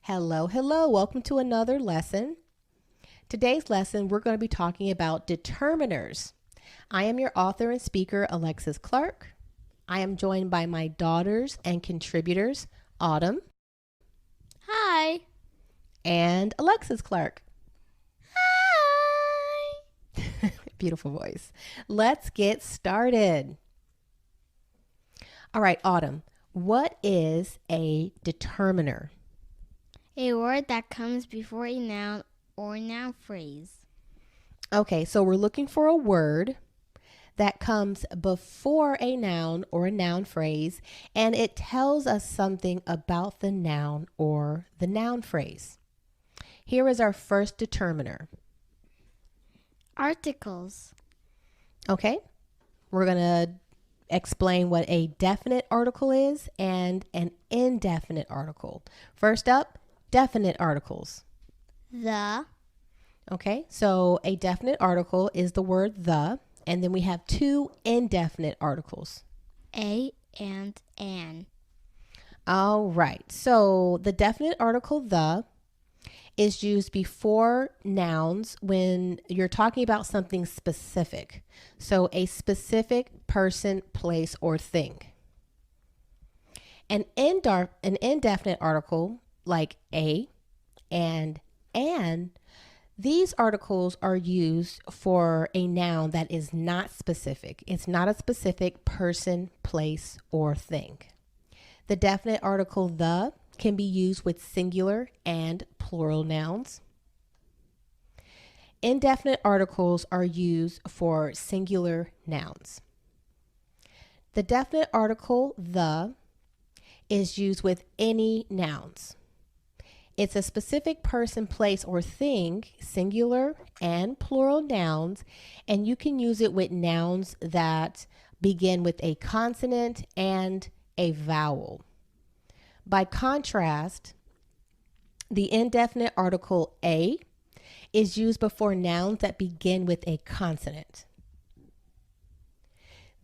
Hello, hello. Welcome to another lesson. Today's lesson, we're going to be talking about determiners. I am your author and speaker, Alexis Clark. I am joined by my daughters and contributors, Autumn. Hi. And Alexis Clark. Hi. Beautiful voice. Let's get started. All right, Autumn, what is a determiner? A word that comes before a noun or noun phrase. Okay, so we're looking for a word that comes before a noun or a noun phrase, and it tells us something about the noun or the noun phrase. Here is our first determiner. Articles. Okay, we're going to explain what a definite article is and an indefinite article. First up, definite articles. The. Okay, so a definite article is the word the, and then we have two indefinite articles. A and an. All right, so the definite article the is used before nouns when you're talking about something specific. So a specific person, place, or thing. An indefinite article like a and an, these articles are used for a noun that is not specific. It's not a specific person, place, or thing. The definite article the can be used with singular and plural nouns. Indefinite articles are used for singular nouns. The definite article the is used with any nouns. It's a specific person, place, or thing, singular and plural nouns, and you can use it with nouns that begin with a consonant and a vowel. By contrast, the indefinite article a is used before nouns that begin with a consonant.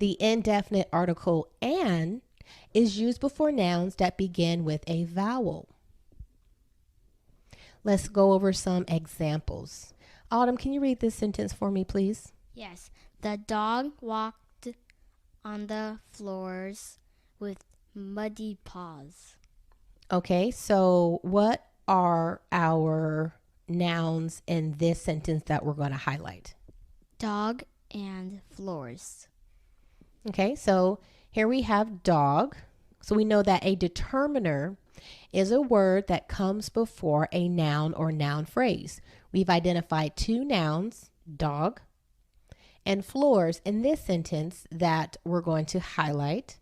The indefinite article an is used before nouns that begin with a vowel. Let's go over some examples. Autumn, can you read this sentence for me, please? Yes. The dog walked on the floors with muddy paws. Okay, so what are our nouns in this sentence that we're going to highlight? Dog and floors. Okay, so here we have dog. So we know that a determiner is a word that comes before a noun or noun phrase. We've identified two nouns, dog and floors, in this sentence that we're going to highlight.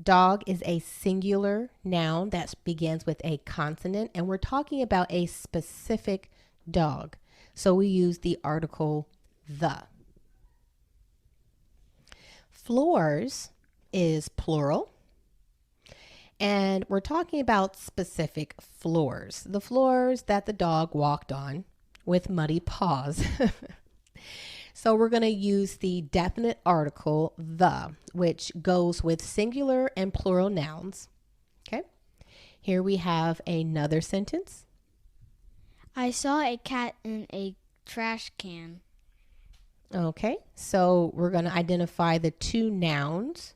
Dog is a singular noun that begins with a consonant, and we're talking about a specific dog. So we use the article the. Floors is plural, and we're talking about specific floors, the floors that the dog walked on with muddy paws. So we're going to use the definite article the, which goes with singular and plural nouns. Okay, here we have another sentence. I saw a cat in a trash can. Okay, so we're going to identify the two nouns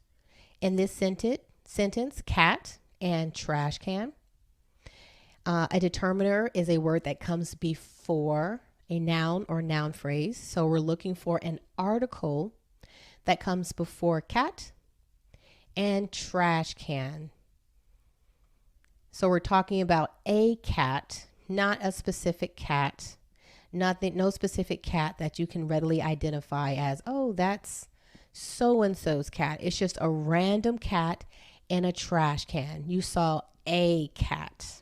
in this sentence, cat and trash can. A determiner is a word that comes before a noun or noun phrase. So we're looking for an article that comes before cat and trash can. So we're talking about a cat, not a specific cat, no specific cat that you can readily identify as, oh, that's so-and-so's cat. It's just a random cat in a trash can. You saw a cat.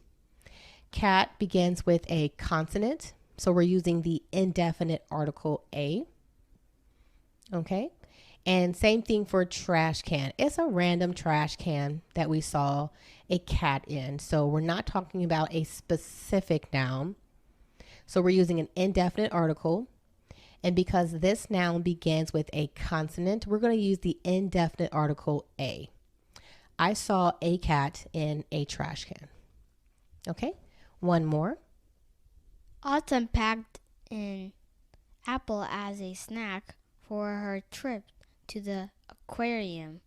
Cat begins with a consonant, so we're using the indefinite article a. Okay, and same thing for trash can. It's a random trash can that we saw a cat in, so we're not talking about a specific noun. So we're using an indefinite article, and because this noun begins with a consonant, we're going to use the indefinite article a. I saw a cat in a trash can. Okay, one more. Autumn packed an apple as a snack for her trip to the aquarium.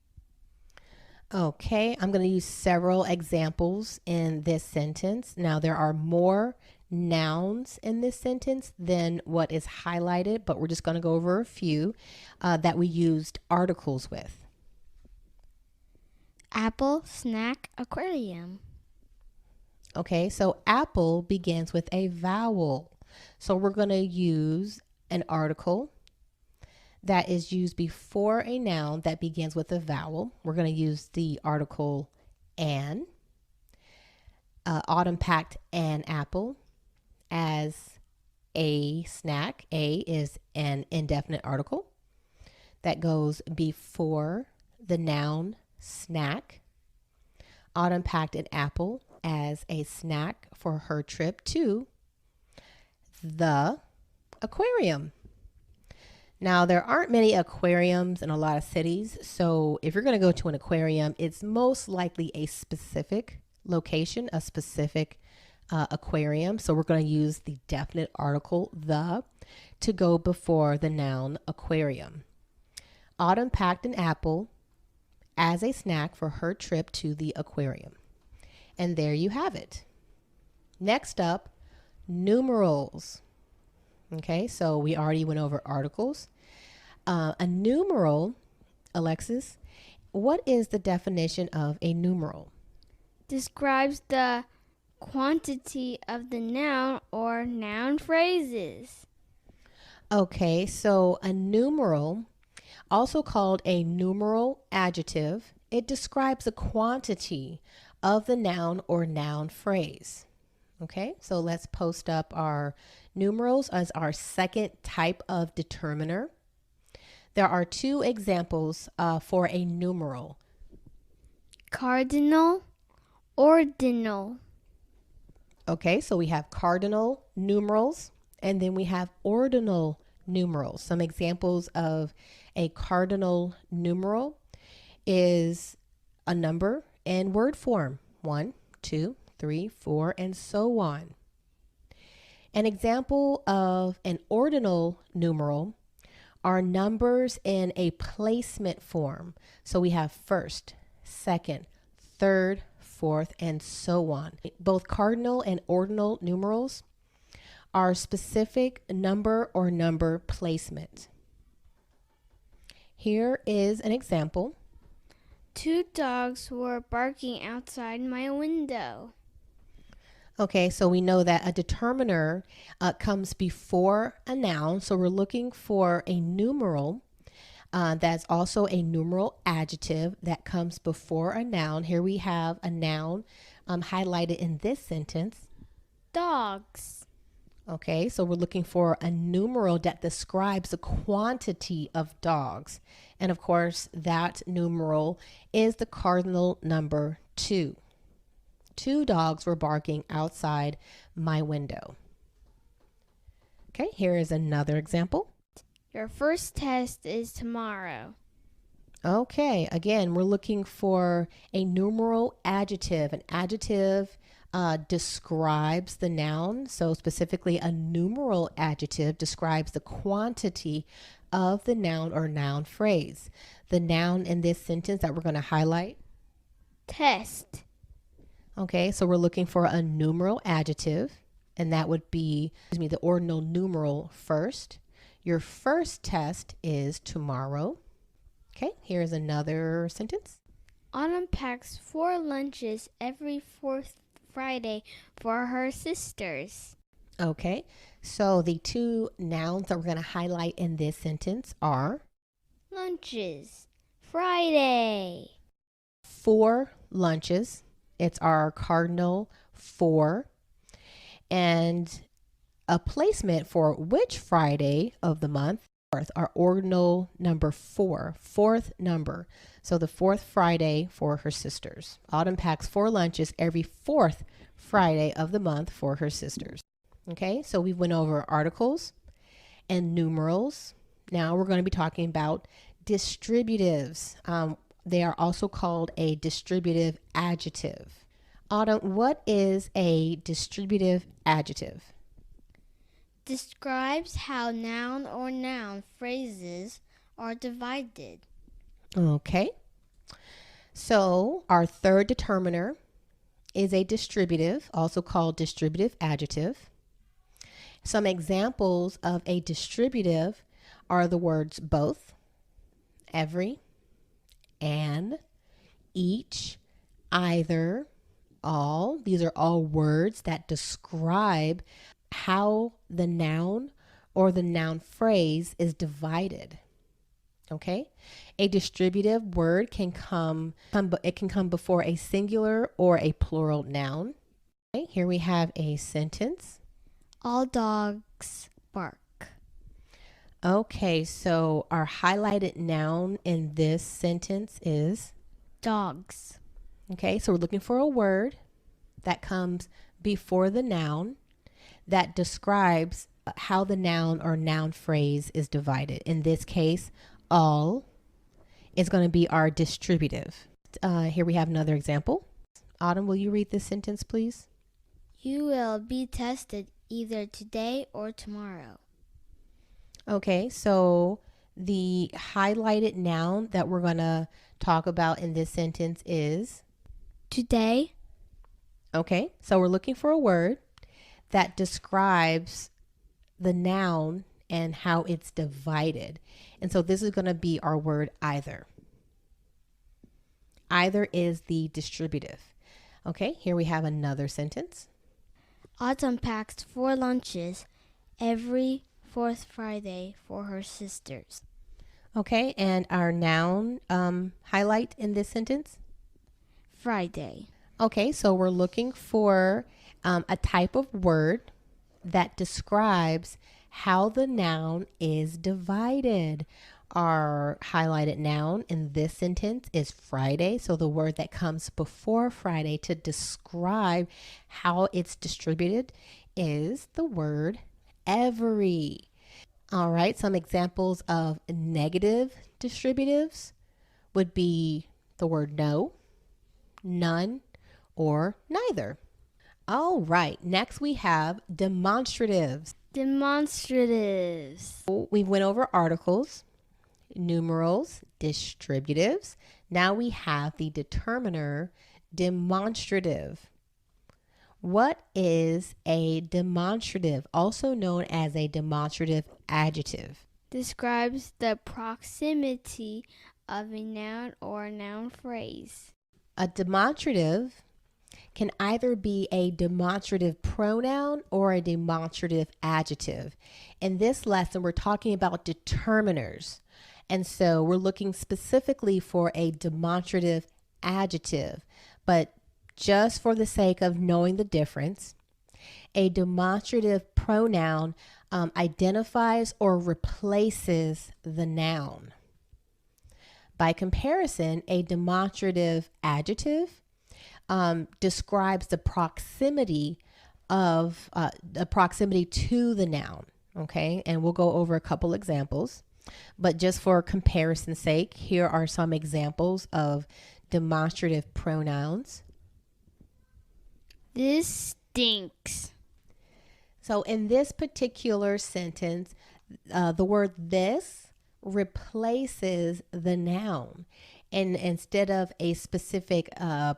Okay, I'm going to use several examples in this sentence. Now, there are more nouns in this sentence than what is highlighted, but we're just going to go over a few that we used articles with. Apple, snack, aquarium. Okay, so apple begins with a vowel. So we're going to use an article that is used before a noun that begins with a vowel. We're going to use the article an. Autumn packed an apple as a snack. A is an indefinite article that goes before the noun snack. Autumn packed an apple as a snack for her trip to the aquarium. Now, there aren't many aquariums in a lot of cities, so if you're going to go to an aquarium, it's most likely a specific location, a specific aquarium. So we're going to use the definite article, the, to go before the noun aquarium. Autumn packed an apple as a snack for her trip to the aquarium. And there you have it. Next up, numerals. Okay, so we already went over articles. A numeral, Alexis, what is the definition of a numeral? Describes the quantity of the noun or noun phrases. Okay, so a numeral, also called a numeral adjective, it describes the quantity of the noun or noun phrase. Okay, so let's post up our numerals as our second type of determiner. There are two examples for a numeral. Cardinal, ordinal. Okay, so we have cardinal numerals and then we have ordinal numerals. Some examples of a cardinal numeral is a number in word form, 1, 2, 3, 4, and so on. An example of an ordinal numeral are numbers in a placement form. So we have first, second, third, fourth, and so on. Both cardinal and ordinal numerals are specific number or number placement. Here is an example. 2 dogs were barking outside my window. Okay, so we know that a determiner comes before a noun. So we're looking for a numeral that's also a numeral adjective that comes before a noun. Here we have a noun highlighted in this sentence. Dogs. Okay, so we're looking for a numeral that describes the quantity of dogs. And of course, that numeral is the cardinal number 2. 2 dogs were barking outside my window. Okay, here is another example. Your first test is tomorrow. Okay, again, we're looking for a numeral adjective. An adjective describes the noun. So specifically, a numeral adjective describes the quantity of the noun or noun phrase. The noun in this sentence that we're going to highlight. Test. Okay, so we're looking for a numeral adjective, and that would be, the ordinal numeral first. Your first test is tomorrow. Okay, here's another sentence. Autumn packs 4 lunches every 4th Friday for her sisters. Okay, so the 2 nouns that we're going to highlight in this sentence are lunches, Friday. 4 lunches. It's our cardinal 4. And a placement for which Friday of the month, our ordinal number 4, 4th number. So the 4th Friday for her sisters. Autumn packs 4 lunches every 4th Friday of the month for her sisters. Okay, so we went over articles and numerals. Now we're going to be talking about distributives. They are also called a distributive adjective. Autumn, what is a distributive adjective? Describes how noun or noun phrases are divided. Okay. So our third determiner is a distributive, also called distributive adjective. Some examples of a distributive are the words both, every, and, each, either, all. These are all words that describe how the noun or the noun phrase is divided. Okay, a distributive word can come before a singular or a plural noun. Okay, here we have a sentence. All dogs bark. Okay, so our highlighted noun in this sentence is Dogs. okay, so we're looking for a word that comes before the noun that describes how the noun or noun phrase is divided. In this case, all is going to be our distributive. Here we have another example. Autumn, will you read this sentence, please? You will be tested either today or tomorrow. Okay, so the highlighted noun that we're going to talk about in this sentence is Today. okay, so we're looking for a word that describes the noun and how it's divided. And so this is going to be our word either. Either is the distributive. Okay, here we have another sentence. Autumn packs 4 lunches every fourth Friday for her sisters. Okay, and our noun highlight in this sentence? Friday. Okay, so we're looking for a type of word that describes how the noun is divided. Our highlighted noun in this sentence is Friday. So the word that comes before Friday to describe how it's distributed is the word every. All right, some examples of negative distributives would be the word no, none, or neither. All right, next we have demonstratives. Demonstratives. We went over articles, numerals, distributives. Now we have the determiner demonstrative. What is a demonstrative, also known as a demonstrative adjective? Describes the proximity of a noun or noun phrase. A demonstrative can either be a demonstrative pronoun or a demonstrative adjective. In this lesson, we're talking about determiners. And so we're looking specifically for a demonstrative adjective. But just for the sake of knowing the difference, a demonstrative pronoun identifies or replaces the noun. By comparison, a demonstrative adjective describes the proximity of the proximity to the noun. Okay, and we'll go over a couple examples, but just for comparison's sake, here are some examples of demonstrative pronouns. This stinks. So in this particular sentence, the word this replaces the noun. And instead of a specific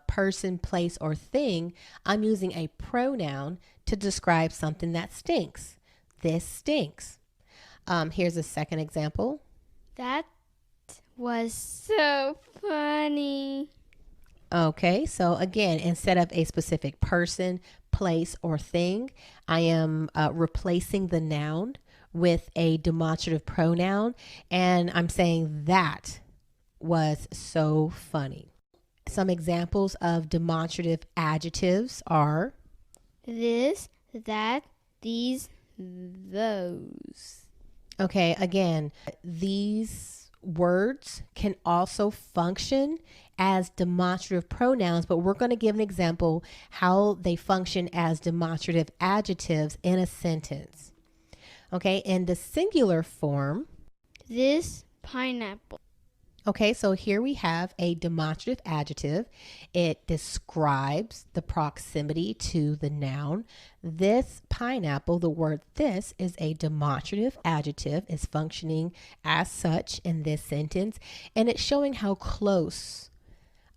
person, place, or thing, I'm using a pronoun to describe something that stinks. This stinks. Here's a second example. That was so funny. Okay, so again, instead of a specific person, place, or thing, I am replacing the noun with a demonstrative pronoun, and I'm saying that was so funny. Some examples of demonstrative adjectives are This, that, these, those. okay, again, these words can also function as demonstrative pronouns, but we're going to give an example how they function as demonstrative adjectives in a sentence. Okay, in the singular form, This pineapple. Okay, so here we have a demonstrative adjective. It describes the proximity to the noun. This pineapple, the word this is a demonstrative adjective, is functioning as such in this sentence, and it's showing how close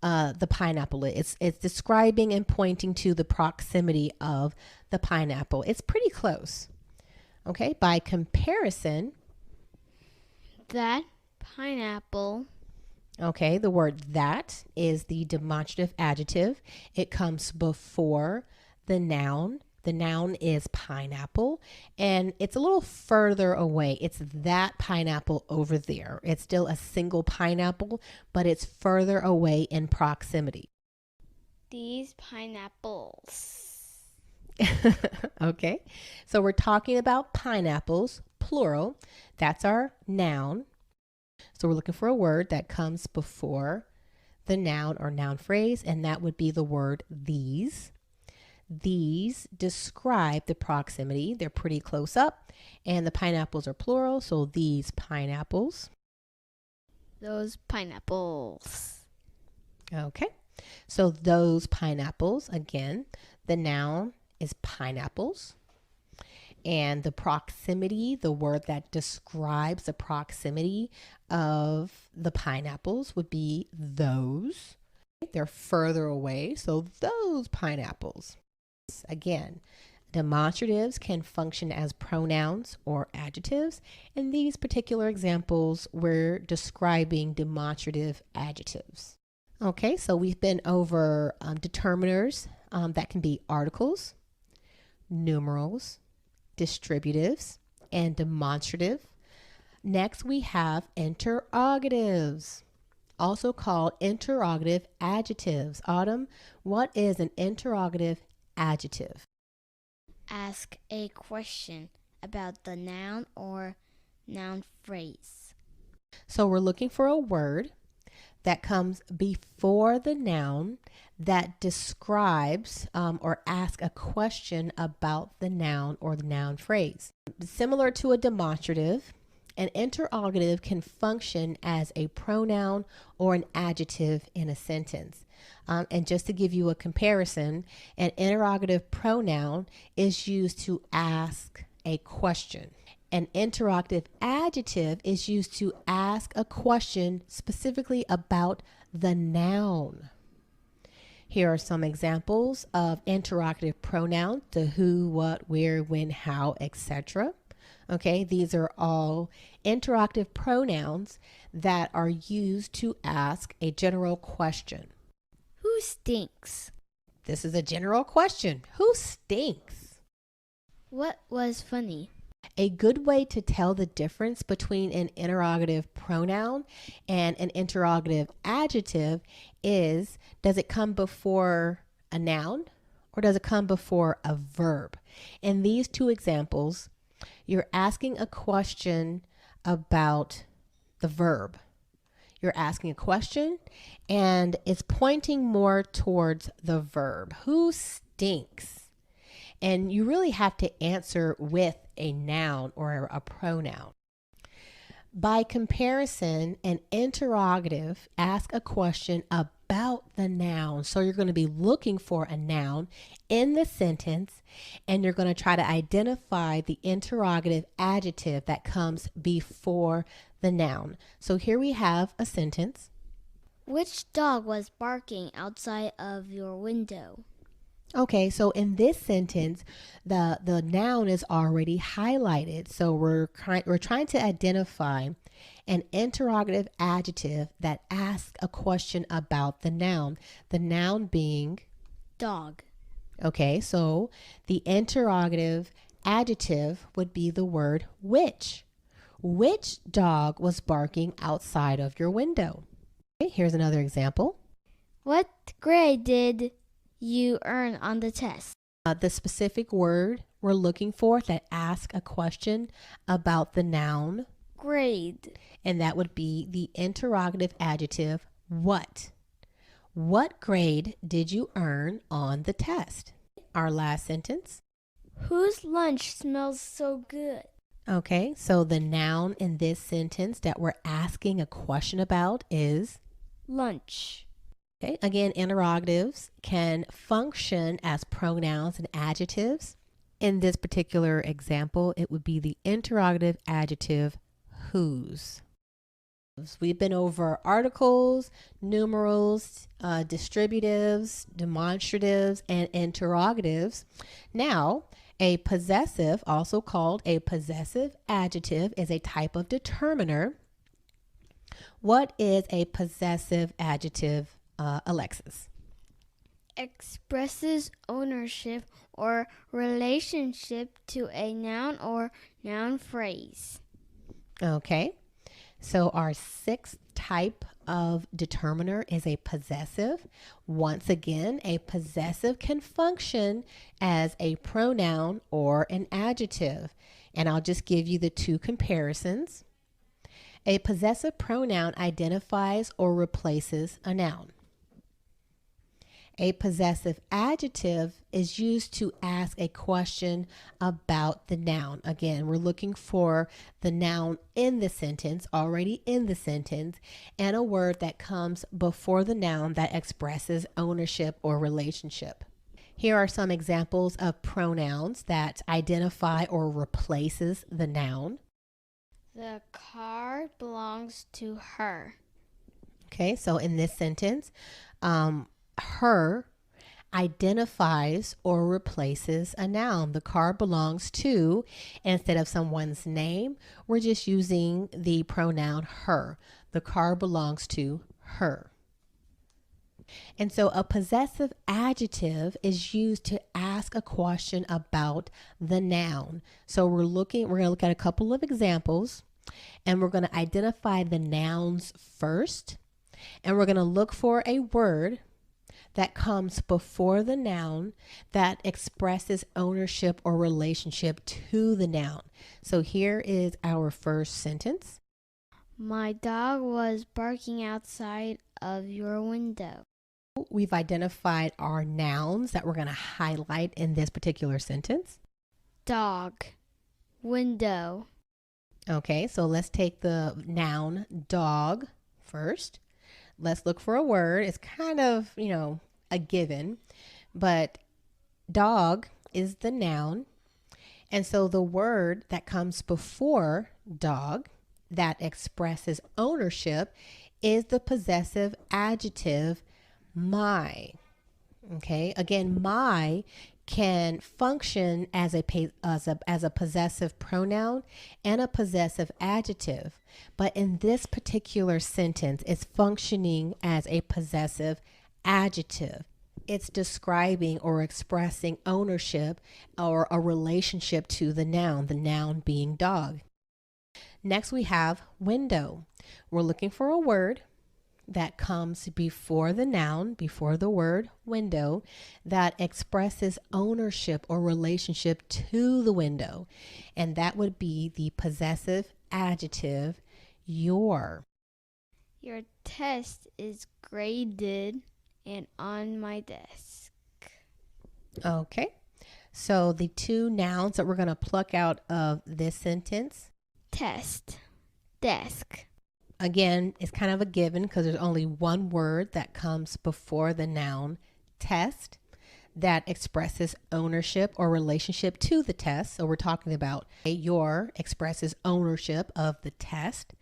the pineapple is. It's describing and pointing to the proximity of the pineapple. It's pretty close. Okay, by comparison, That pineapple. okay, the word that is the demonstrative adjective. It comes before the noun. The noun is pineapple, and it's a little further away. It's that pineapple over there. It's still a single pineapple, but it's further away in proximity. These pineapples. Okay, so we're talking about pineapples, plural. That's our noun. So we're looking for a word that comes before the noun or noun phrase, and that would be the word these. These describe the proximity. They're pretty close up, and the pineapples are plural, so these pineapples. Those pineapples. Okay, so those pineapples, again, the noun is pineapples. And the proximity, the word that describes the proximity of the pineapples would be those. They're further away, so those pineapples. Again, demonstratives can function as pronouns or adjectives. In these particular examples, we're describing demonstrative adjectives. Okay, so we've been over determiners that can be articles, numerals, distributives, and demonstrative. Next, we have interrogatives, also called interrogative adjectives. Autumn, what is an interrogative adjective? Ask a question about the noun or noun phrase. So we're looking for a word that comes before the noun that describes or asks a question about the noun or the noun phrase. Similar to a demonstrative, an interrogative can function as a pronoun or an adjective in a sentence. And just to give you a comparison, an interrogative pronoun is used to ask a question. An interrogative adjective is used to ask a question specifically about the noun. Here are some examples of interrogative pronouns: the who, what, where, when, how, etc. Okay, these are all interrogative pronouns that are used to ask a general question. Who stinks? This is a general question. Who stinks? What was funny? A good way to tell the difference between an interrogative pronoun and an interrogative adjective is, does it come before a noun or does it come before a verb? In these two examples, you're asking a question about the verb. You're asking a question and it's pointing more towards the verb. Who stinks? And you really have to answer with a noun or a pronoun. By comparison, an interrogative asks a question about the noun. So you're going to be looking for a noun in the sentence and you're going to try to identify the interrogative adjective that comes before the noun. So here we have a sentence. Which dog was barking outside of your window? Okay, so in this sentence, the noun is already highlighted. So we're trying to identify an interrogative adjective that asks a question about the noun being Dog. Okay, so the interrogative adjective would be the word which. Which dog was barking outside of your window? Okay, here's another example. What grade did you earn on the test? The specific word we're looking for that asks a question about the noun, Grade. and that would be the interrogative adjective what. What grade did you earn on the test? Our last sentence. Whose lunch smells so good? Okay, so the noun in this sentence that we're asking a question about is lunch. okay. Again, interrogatives can function as pronouns and adjectives. In this particular example, it would be the interrogative adjective whose. We've been over articles, numerals, distributives, demonstratives, and interrogatives. Now, a possessive, also called a possessive adjective, is a type of determiner. What is a possessive adjective, Alexis? Expresses ownership or relationship to a noun or noun phrase. Okay, so our sixth type of determiner is a possessive. Once again, a possessive can function as a pronoun or an adjective. And I'll just give you the two comparisons. A possessive pronoun identifies or replaces a noun. A possessive adjective is used to ask a question about the noun. Again, we're looking for the noun in the sentence, already in the sentence, and a word that comes before the noun that expresses ownership or relationship. Here are some examples of pronouns that identify or replaces the noun. The car belongs to her. Okay, so in this sentence, her identifies or replaces a noun. The car belongs to, instead of someone's name, we're just using the pronoun her. The car belongs to her. And so a possessive adjective is used to ask a question about the noun. So we're going to look at a couple of examples, and we're going to identify the nouns first, and we're going to look for a word that comes before the noun that expresses ownership or relationship to the noun. So here is our first sentence. My dog was barking outside of your window. We've identified our nouns that we're going to highlight in this particular sentence. Dog. Window. Okay, so let's take the noun dog first. Let's look for a word. It's kind of, a given, but dog is the noun. And so the word that comes before dog that expresses ownership is the possessive adjective my. Okay, again, my can function as a possessive pronoun and a possessive adjective, but in this particular sentence it's functioning as a possessive adjective. It's describing or expressing ownership or a relationship to the noun being dog. Next we have window. We're looking for a word that comes before the noun, before the word window, that expresses ownership or relationship to the window. And that would be the possessive adjective your. Your test is graded and on my desk. Okay, so the two nouns that we're going to pluck out of this sentence. Test. Desk. Again, it's kind of a given because there's only one word that comes before the noun test that expresses ownership or relationship to the test. So we're talking about your expresses ownership of the test.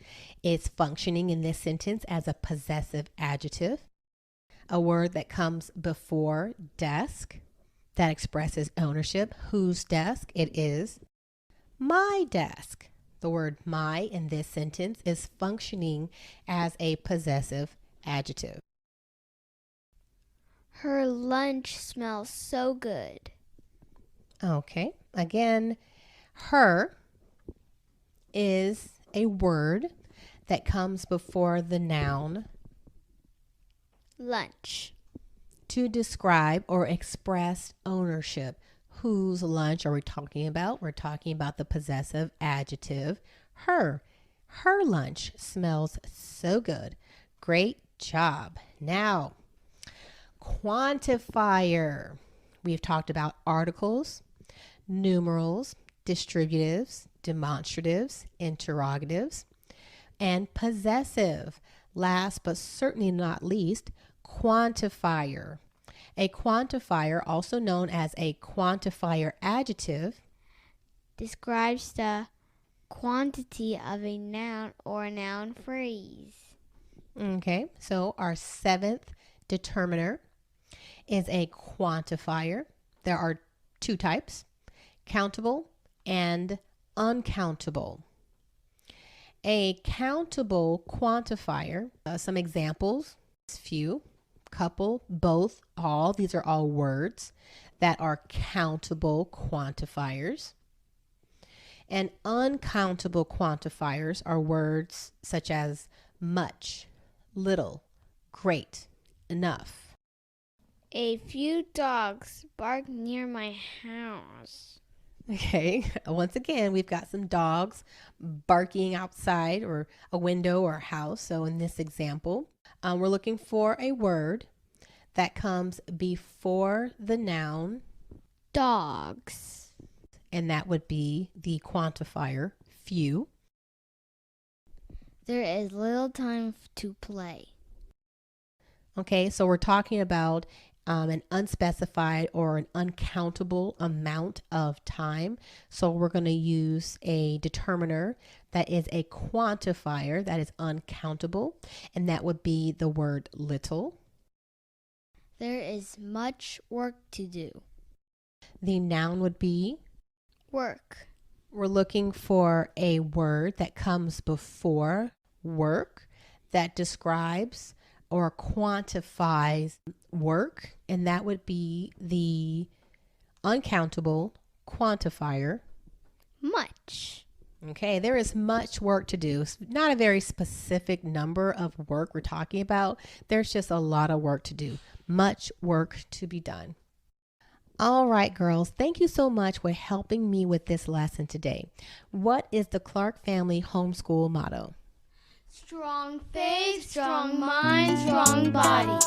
It's functioning in this sentence as a possessive adjective. A word that comes before desk that expresses ownership. Whose desk? It is my desk. The word my in this sentence is functioning as a possessive adjective. Her lunch smells so good. Okay, again, her is a word that comes before the noun lunch to describe or express ownership. Whose lunch are we talking about? We're talking about the possessive adjective her. Her lunch smells so good. Great job. Now, quantifier. We've talked about articles, numerals, distributives, demonstratives, interrogatives, and possessive. Last but certainly not least, quantifier. A quantifier, also known as a quantifier adjective, describes the quantity of a noun or noun phrase. Okay, so our seventh determiner is a quantifier. There are two types, countable and uncountable. A countable quantifier, some examples, few, couple, both, all. These are all words that are countable quantifiers. And uncountable quantifiers are words such as much, little, great, enough. A few dogs bark near my house. Okay, once again, we've got some dogs barking outside or a window or a house. So in this example, we're looking for a word that comes before the noun dogs, and that would be the quantifier few. There is little time to play. Okay, so we're talking about an unspecified or an uncountable amount of time. So we're going to use a determiner that is a quantifier that is uncountable, and that would be the word little. There is much work to do. The noun would be work. We're looking for a word that comes before work that describes or quantifies work, and that would be the uncountable quantifier much. Okay, there is much work to do. It's not a very specific number of work we're talking about. There's just a lot of work to do. Much work to be done. All right, girls, thank you so much for helping me with this lesson today. What is the Clark family homeschool motto? Strong faith, strong mind, strong body.